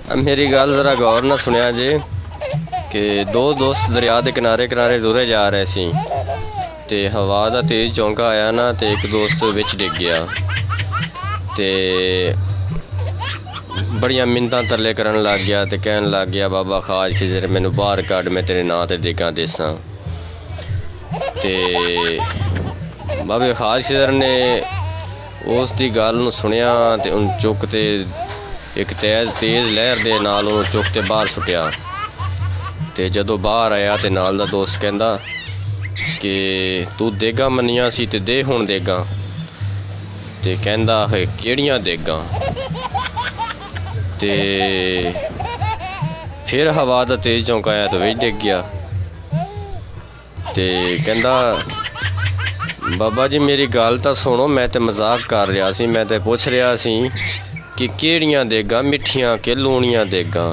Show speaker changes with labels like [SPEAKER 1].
[SPEAKER 1] मेरी गल ज़रा गौर ना सुनिया जे कि दो दोस्त दरिया के किनारे किनारे रुरे जा रहे सी ते हवा का तेज़ झोंका आया ना तो एक दोस्त विच डिग गया ते बड़िया मिन्नतां तरले करन लग गया तो कहन लग गया बाबा खाज खिजर मैनू बाहर कढ़ मैं तेरे नाँ ते देगा देसां। ते बाबे खाज खिजर ने उस दी गल नूं सुनिया ते उन चुक ते एक तेज़ लहर दे नाल उन्होंने चुक के बाहर सुटिया। तो जदों बाहर आया तो नाल दा दोस्त कहंदा कि तू देगा मनिया सी ते दे हुण देगा। तो कहंदा है किहड़ियां देगा। तो फिर हवा दा तेज़ झोंका आया तो विच डिग गया। तो कहंदा बाबा जी मेरी गल तो सुनो, मैं तो मजाक कर रहा सी, मैं तो पुछ रहा सी कि किहड़ियां देगा, मिठियां कि लूणियां देगा।